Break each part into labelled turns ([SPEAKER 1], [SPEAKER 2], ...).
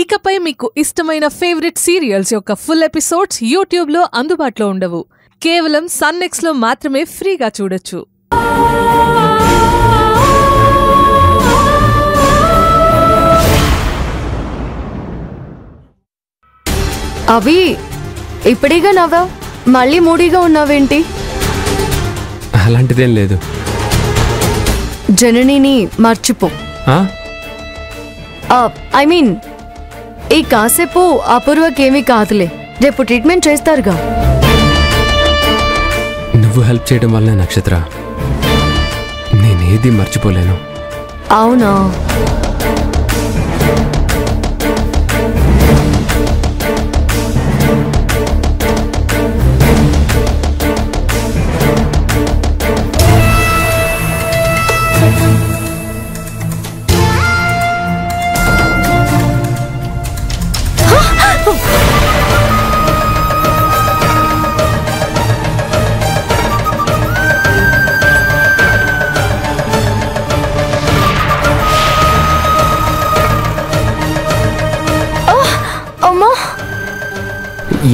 [SPEAKER 1] ఇకపై మీకు ఇష్టమైన ఫేవరెట్ సీరియల్స్ యొక్క ఫుల్ ఎపిసోడ్స్ యూట్యూబ్లో అందుబాటులో ఉండవు. కేవలం సన్నెక్స్లో మాత్రమే ఫ్రీగా చూడొచ్చు.
[SPEAKER 2] అవి ఇప్పుడేగా నవ్వా, మళ్ళీ మూడీగా ఉన్నావేంటి?
[SPEAKER 3] అలాంటిదేం లేదు.
[SPEAKER 2] జననిని మర్చిపో. ఐ మీన్ ఈ కాసేపు అపూర్వకేమీ కాదులే, రేపు ట్రీట్మెంట్ చేస్తారుగా.
[SPEAKER 3] నువ్వు హెల్ప్ చేయడం వల్ల నక్షత్ర నేనేది మర్చిపోలేను.
[SPEAKER 2] అవునా?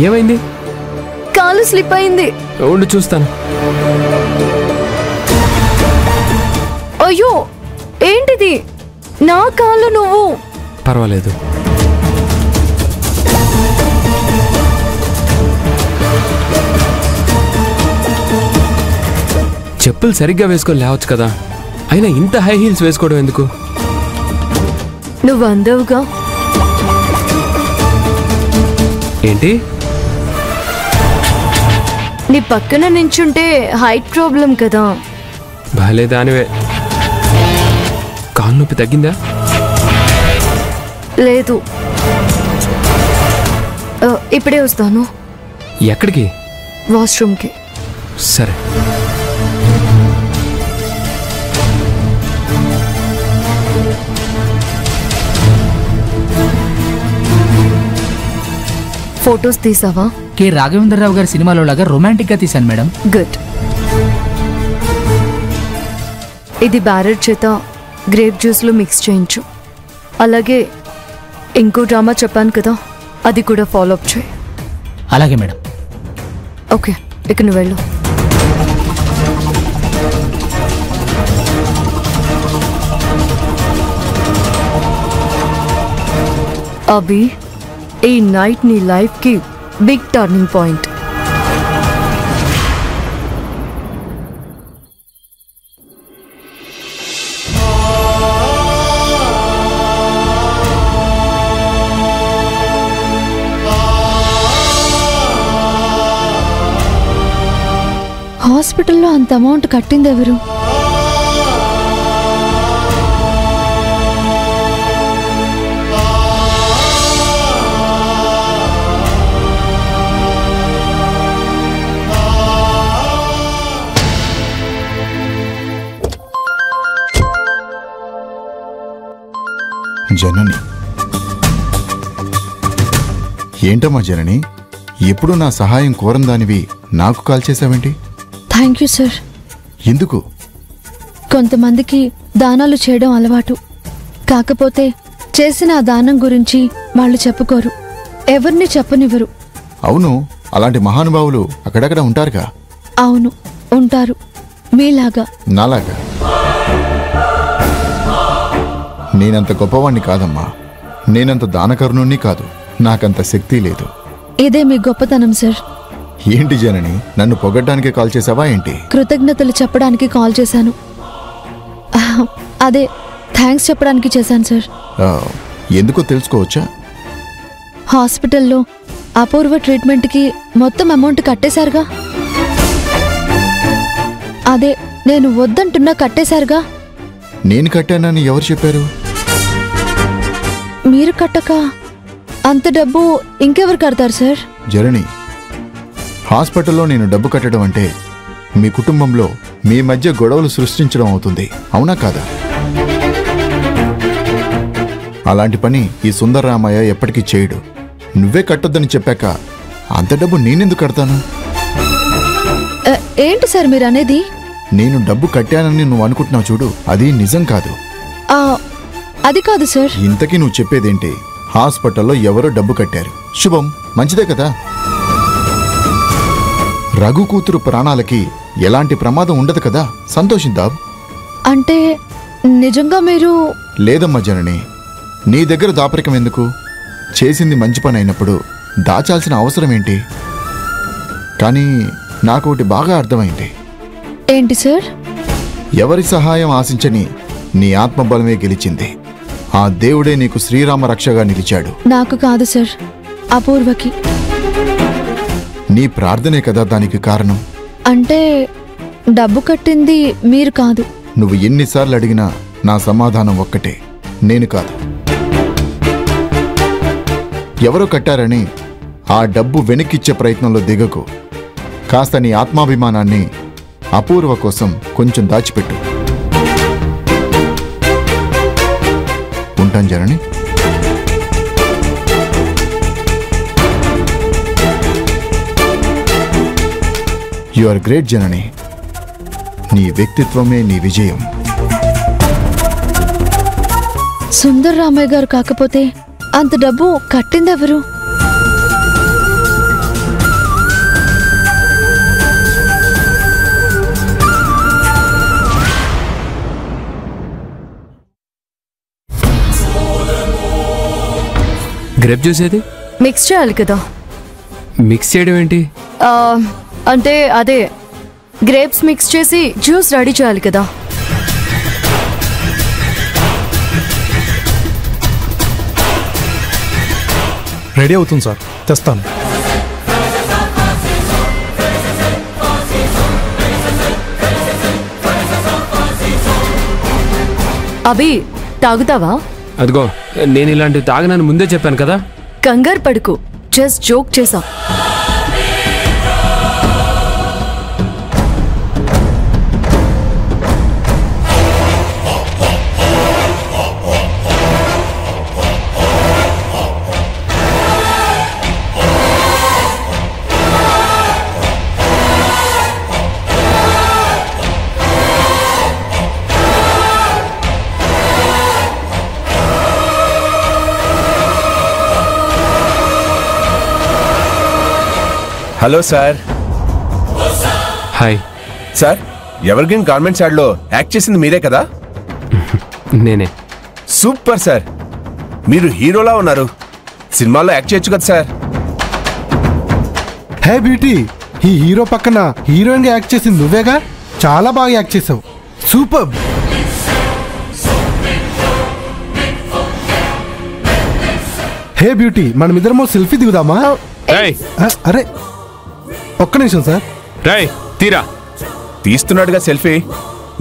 [SPEAKER 3] ఏమైంది?
[SPEAKER 2] కాలు స్లిప్ అయింది.
[SPEAKER 3] ఉండు చూస్తాను.
[SPEAKER 2] అయ్యో ఏంటిది? నా కాలు నువ్వు.
[SPEAKER 3] పర్వాలేదు. చెప్పులు సరిగ్గా వేసుకొని లేవచ్చు కదా, అయినా ఇంత హై హీల్స్ వేసుకోవడం ఎందుకు?
[SPEAKER 2] నువ్వు అందవుగా.
[SPEAKER 3] ఏంటి?
[SPEAKER 2] నీ పక్కన నించుంటే హైట్ ప్రాబ్లం కదా.
[SPEAKER 3] బాలేదానివే. కాలు నొప్పి తగ్గిందా?
[SPEAKER 2] లేదు, ఇప్పుడే వస్తాను.
[SPEAKER 3] ఎక్కడికి?
[SPEAKER 2] వాష్రూమ్కి.
[SPEAKER 3] సరే.
[SPEAKER 2] ఫొటోస్ తీసావా?
[SPEAKER 4] కె రాఘవేంద్రరావు గారి సినిమాలో లాగా రొమాంటిక్ గా తీశాను మేడం.
[SPEAKER 2] గుడ్. ఇది బ్యారెట్ చేత గ్రేప్ జ్యూస్లో మిక్స్ చేయించు. అలాగే ఇంకో డ్రామా చెప్పాను కదా, అది కూడా ఫాలో అప్ చేయి.
[SPEAKER 4] అలాగే మేడం.
[SPEAKER 2] ఓకే, ఇక నువ్వు వెళ్ళు. అభి, ఈ నైట్ నీ లైఫ్కి బిగ్ టర్నింగ్ పాయింట్. హాస్పిటల్లో అంత అమౌంట్ కట్టింది ఎవరు?
[SPEAKER 5] జనని. ఏంటమ్మా జనని, ఎప్పుడు నా సహాయం కోరందానివి నాకు కాల్ చేశావేంటి?
[SPEAKER 6] Thank you sir.
[SPEAKER 5] ఎందుకు?
[SPEAKER 6] కొంతమందికి దానాలు చేయడం అలవాటు, కాకపోతే చేసిన ఆ దానం గురించి వాళ్ళు చెప్పుకోరు, ఎవరిని చెప్పనివ్వరు.
[SPEAKER 5] అవును, అలాంటి మహానుభావులు అక్కడక్కడ ఉంటారుగా.
[SPEAKER 6] అవును, ఉంటారు. మీలాగా.
[SPEAKER 5] నాలాగా? నేనంత గొప్పవాణ్ణి కాదమ్మా, నేనంత దానకరుణుణ్ణి కాదు, నాకంత శక్తి లేదు.
[SPEAKER 6] ఇదే మీ గొప్పతనం సార్.
[SPEAKER 5] ఏంటి జనని, నన్ను పొగడ్డానికే కాల్ చేసావా ఏంటి?
[SPEAKER 6] కృతజ్ఞతలు చెప్పడానికి కాల్ చేశాను. అదే థ్యాంక్స్ చెప్పడానికి చేశాను సార్.
[SPEAKER 5] ఎందుకో తెలుసుకోవచ్చా?
[SPEAKER 6] హాస్పిటల్లో అపూర్వ ట్రీట్మెంట్కి మొత్తం అమౌంట్ కట్టేశారుగా. అదే నేను వద్దంటున్నా కట్టేశారుగా.
[SPEAKER 5] నేను కట్టానని ఎవరు చెప్పారు?
[SPEAKER 6] మీరు కట్టక అంత డబ్బు ఇంకెవరు కడతారు సార్?
[SPEAKER 5] జనని, హాస్పిటల్లో నేను డబ్బు కట్టడం అంటే మీ కుటుంబంలో మీ మధ్య గొడవలు సృష్టించడం అవుతుంది, అవునా కాదా? అలాంటి పని ఈ సుందరరామయ్య ఎప్పటికీ చేయడు. నువ్వే కట్టొద్దని చెప్పాక అంత డబ్బు నేనెందుకు కడతాను?
[SPEAKER 6] ఏంటి సార్ మీరు అనేది?
[SPEAKER 5] నేను డబ్బు కట్టానని నువ్వు అనుకుంటున్నావు చూడు, అది నిజం కాదు.
[SPEAKER 6] అది కాదు సార్.
[SPEAKER 5] ఇంతకీ నువ్వు చెప్పేదేంటి? హాస్పిటల్లో ఎవరో డబ్బు కట్టారు. శుభం, మంచిదే కదా. రఘు కూతురు ప్రాణాలకి ఎలాంటి ప్రమాదం ఉండదు కదా, సంతోషిద్దాం.
[SPEAKER 6] అంటే నిజంగా మీరు?
[SPEAKER 5] లేదమ్మా జనని, నీ దగ్గర దాపరికం ఎందుకు? చేసింది మంచి పని అయినప్పుడు దాచాల్సిన అవసరం ఏంటి? కానీ నాకు ఒకటి బాగా అర్థమైంది.
[SPEAKER 6] ఏంటి సార్?
[SPEAKER 5] ఎవరి సహాయం ఆశించని నీ ఆత్మబలమే గెలిచింది. ఆ దేవుడే నీకు శ్రీరామ రక్షగా నిలిచాడు.
[SPEAKER 6] నాకు కాదు సార్, అపూర్వకి.
[SPEAKER 5] నీ ప్రార్థనే కదా దానికి కారణం.
[SPEAKER 6] అంటే డబ్బు కట్టింది మీరు కాదు.
[SPEAKER 5] నువ్వు ఎన్నిసార్లు అడిగినా నా సమాధానం ఒక్కటే, నేను కాదు. ఎవరో కట్టారని ఆ డబ్బు వెనక్కిచ్చే ప్రయత్నంలో దిగకు. కాస్త నీ ఆత్మాభిమానాన్ని అపూర్వ కోసం కొంచెం దాచిపెట్టు. ఉంటాను జనని. యు ఆర్ గ్రేట్ జనని. నీ వ్యక్తిత్వమే నీ విజయం.
[SPEAKER 6] సుందర్ రామయ్య గారు కాకపోతే అంత డబ్బు కట్టిందెవరు?
[SPEAKER 3] గ్రేప్ జ్యూస్ ఏది?
[SPEAKER 2] మిక్స్ చేయాలి కదా.
[SPEAKER 3] మిక్స్ చేయడం ఏంటి?
[SPEAKER 2] అంటే అదే గ్రేప్స్ మిక్స్ చేసి జ్యూస్ రెడీ చేయాలి కదా.
[SPEAKER 7] రెడీ అవుతుంది సార్, తెస్తాను.
[SPEAKER 2] అభి, తాగుతావా?
[SPEAKER 3] అదిగో, నేను ఇలాంటివి తాగనని ముందే చెప్పాను కదా.
[SPEAKER 2] కంగారు పడుకు, జస్ట్ జోక్ చేసా.
[SPEAKER 8] Hello sir.
[SPEAKER 3] Hi
[SPEAKER 8] sir, evergreen garments యాడ్లో యాక్ట్ చేసింది మీరే కదా?
[SPEAKER 3] నేనే.
[SPEAKER 8] సూపర్ సార్, మీరు హీరోలా ఉన్నారు. సినిమాలో యాక్ట్ చేయొచ్చు కదా సార్?
[SPEAKER 7] హే బ్యూటీ, ఈ హీరో పక్కన హీరోయిన్ గా యాక్ట్ చేసింది నువ్వేగా? చాలా బాగా యాక్ట్ చేసావు, సూపర్. హే బ్యూటీ, మనమిద్దరమో సెల్ఫీ దిగుదామా? అరే ఒక్క నిమిషం సార్.
[SPEAKER 3] రేయ్, తీరా.
[SPEAKER 8] తీస్తున్నాడుగా సెల్ఫీ,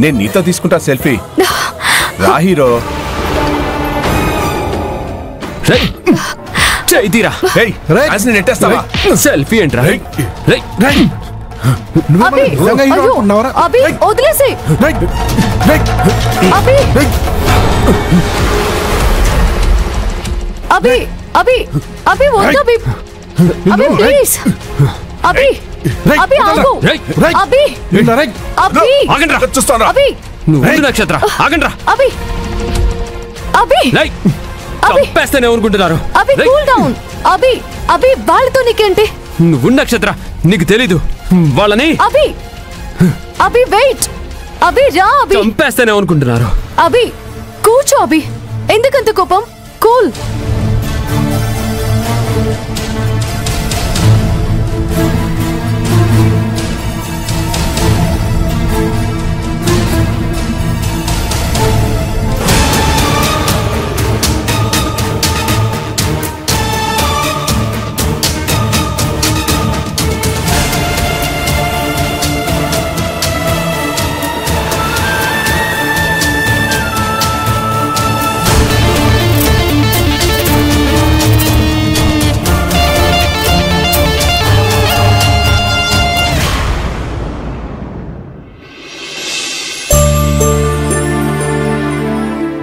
[SPEAKER 8] నేను నీతో తీసుకుంటా సెల్ఫీ. రా హీరో.
[SPEAKER 3] తీరా.
[SPEAKER 8] నెట్టేస్తావా?
[SPEAKER 3] సెల్ఫీ ఏంట్రా? నక్షత్ర చంపేస్తానే అనుకుంటున్నారు.
[SPEAKER 2] వాళ్ళతో నీకేంటి?
[SPEAKER 3] నువ్వు నక్షత్ర, నీకు తెలీదు వాళ్ళని. చంపేస్తానే అనుకుంటున్నారు.
[SPEAKER 2] అభి కూర్చో. అభి, ఎందుకంత కోపం? కూల్.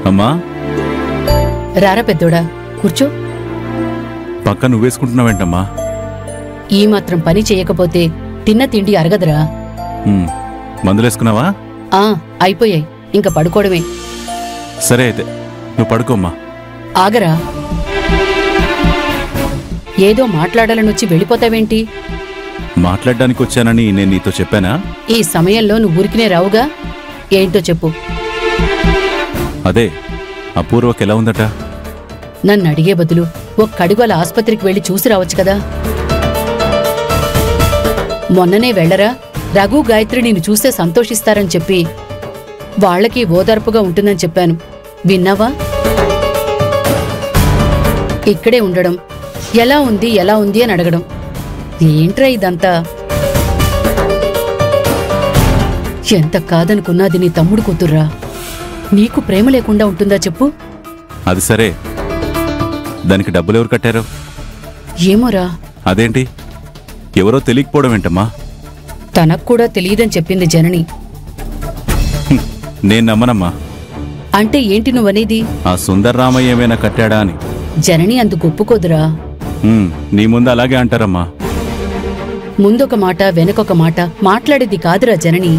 [SPEAKER 9] అమ్మా,
[SPEAKER 10] రారా పెద్దోడా, కూర్చో.
[SPEAKER 9] పక్క నువ్వేసుకుంటున్నావేంటమ్మా?
[SPEAKER 10] ఈ మాత్రం పని చేయకపోతే తిన్న తిండి అరగదురా.
[SPEAKER 9] మందులేసుకున్నావా?
[SPEAKER 10] అయిపోయాయి, ఇంకా పడుకోవడమే.
[SPEAKER 9] సరే అయితే నువ్వు పడుకోమ్మా.
[SPEAKER 10] ఆగరా. ఏదో మాట్లాడాలనొచ్చి వెళ్ళిపోతావేంటి?
[SPEAKER 9] మాట్లాడడానికి వచ్చానని నేను నీతో చెప్పానా?
[SPEAKER 10] ఈ సమయంలో నువ్వు ఊరికినే రావుగా. ఏంటో చెప్పు.
[SPEAKER 9] అదే అపూర్వకి ఎలా ఉందట?
[SPEAKER 10] నన్ను అడిగే బదులు ఒక్కడుగు అలా ఆస్పత్రికి వెళ్ళి చూసి రావచ్చు కదా. మొన్ననే వెళ్ళరా, రఘు గాయత్రి నిన్ను చూస్తే సంతోషిస్తారని చెప్పి వాళ్ళకి ఓదార్పుగా ఉంటుందని చెప్పాను. విన్నావా? ఇక్కడే ఉండడం, ఎలా ఉంది అని అడగడం. ఏంట్రా ఇదంతా? ఎంత కాదనుకున్నాది నీ తమ్ముడు కూతుర్రా. నీకు ప్రేమ లేకుండా ఉంటుందా చెప్పు?
[SPEAKER 9] అది సరే, దానికి డబ్బులు ఎవరు కట్టారు?
[SPEAKER 10] ఏమోరా.
[SPEAKER 9] అదేంటి, ఎవరో తెలియకపోవడం ఏంటమ్మా?
[SPEAKER 10] తనక్కూడా తెలియదని చెప్పింది జనని.
[SPEAKER 9] నేను నమ్మనమ్మా.
[SPEAKER 10] అంటే ఏంటి నువ్వనేది?
[SPEAKER 9] ఆ సుందర్రామయ్య ఏమైనా కట్టాడా అని.
[SPEAKER 10] జనని అందుకు ఒప్పుకోదురా.
[SPEAKER 9] నీ ముందు అలాగే అంటారమ్మా.
[SPEAKER 10] ముందొక మాట వెనకొక మాట మాట్లాడేది కాదురా జనని.